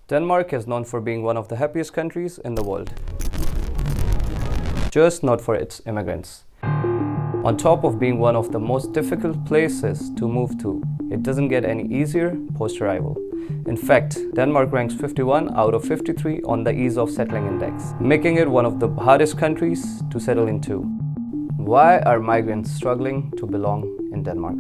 Denmark is known for being one of the happiest countries in the world, just not for its immigrants. On top of being one of the most difficult places to move to, it doesn't get any easier post-arrival. In fact, Denmark ranks 51 out of 53 on the Ease of Settling Index, making it one of the hardest countries to settle into. Why are migrants struggling to belong in Denmark?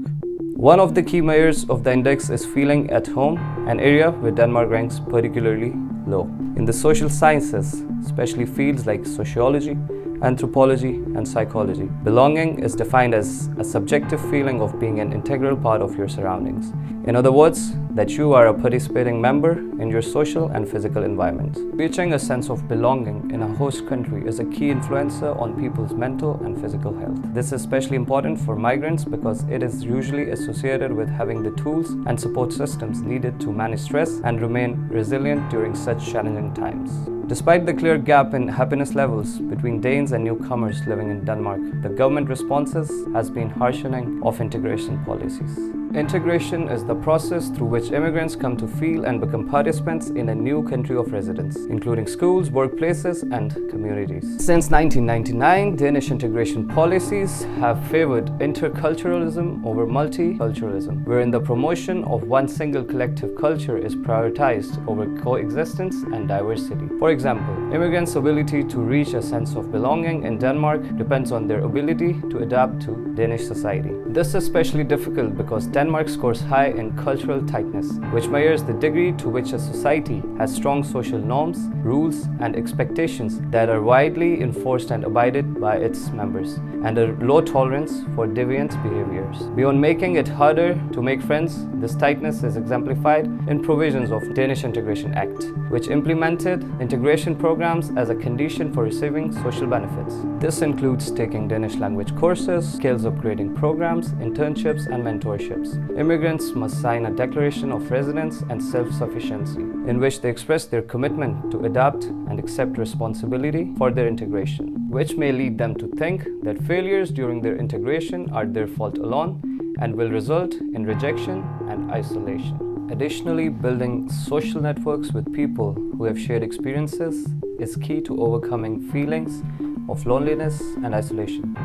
One of the key measures of the index is feeling at home, an area where Denmark ranks particularly low. In the social sciences, especially fields like sociology, anthropology, and psychology, belonging is defined as a subjective feeling of being an integral part of your surroundings. In other words, that you are a participating member in your social and physical environment. Reaching a sense of belonging in a host country is a key influencer on people's mental and physical health. This is especially important for migrants because it is usually associated with having the tools and support systems needed to manage stress and remain resilient during such challenging times. Despite the clear gap in happiness levels between Danes and newcomers living in Denmark, the government responses has been harshening of integration policies. Integration is the process through which immigrants come to feel and become participants in a new country of residence, including schools, workplaces, and communities. Since 1999, Danish integration policies have favored interculturalism over multiculturalism, wherein the promotion of one single collective culture is prioritized over coexistence and diversity. For example, immigrants' ability to reach a sense of belonging in Denmark depends on their ability to adapt to Danish society. This is especially difficult because Denmark scores high in cultural tightness, which measures the degree to which a society has strong social norms, rules, and expectations that are widely enforced and abided by its members, and a low tolerance for deviant behaviors. Beyond making it harder to make friends, this tightness is exemplified in provisions of Danish Integration Act, which implemented integration programs as a condition for receiving social benefits. This includes taking Danish language courses, skills upgrading programs, internships, and mentorships. Immigrants must sign a declaration of residence and self-sufficiency, in which they express their commitment to adapt and accept responsibility for their integration, which may lead them to think that failures during their integration are their fault alone and will result in rejection and isolation. Additionally, building social networks with people who have shared experiences is key to overcoming feelings of loneliness and isolation.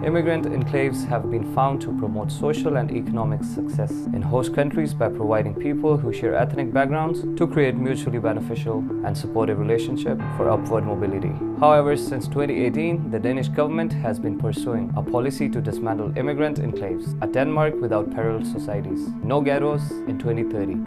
Immigrant enclaves have been found to promote social and economic success in host countries by providing people who share ethnic backgrounds to create mutually beneficial and supportive relationships for upward mobility. However, since 2018, the Danish government has been pursuing a policy to dismantle immigrant enclaves, a Denmark without parallel societies, no ghettos in 2030.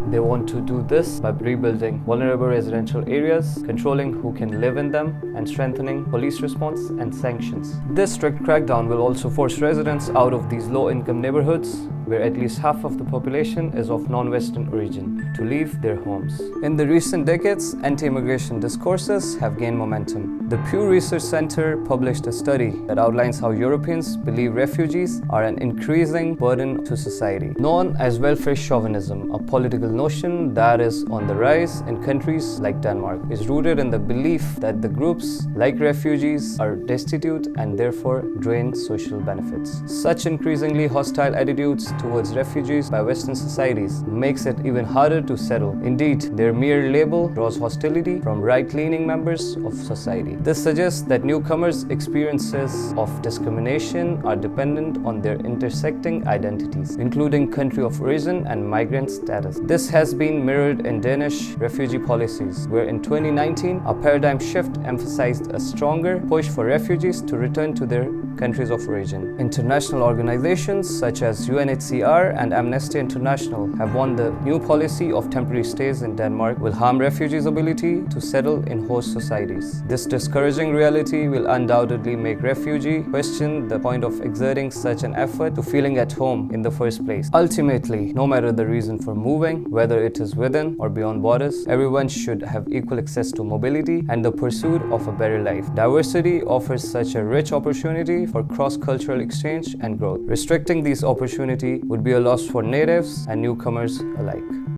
They want to do this by rebuilding vulnerable residential areas, controlling who can live in them, and strengthening police response and sanctions. This strict crackdown will also force residents out of these low-income neighborhoods, where at least half of the population is of non-Western origin, to leave their homes. In the recent decades, anti-immigration discourses have gained momentum. The Pew Research Center published a study that outlines how Europeans believe refugees are an increasing burden to society. Known as welfare chauvinism, a political notion that is on the rise in countries like Denmark, is rooted in the belief that the groups like refugees are destitute and therefore drain social benefits. Such increasingly hostile attitudes towards refugees by Western societies makes it even harder to settle. Indeed, their mere label draws hostility from right-leaning members of society. This suggests that newcomers' experiences of discrimination are dependent on their intersecting identities, including country of origin and migrant status. This has been mirrored in Danish refugee policies, where in 2019, a paradigm shift emphasized a stronger push for refugees to return to their countries of origin. International organizations such as UNHCR and Amnesty International have warned the new policy of temporary stays in Denmark will harm refugees' ability to settle in host societies. This discouraging reality will undoubtedly make refugees question the point of exerting such an effort to feeling at home in the first place. Ultimately, no matter the reason for moving, whether it is within or beyond borders, everyone should have equal access to mobility and the pursuit of a better life. Diversity offers such a rich opportunity for cross-cultural exchange and growth. Restricting these opportunities would be a loss for natives and newcomers alike.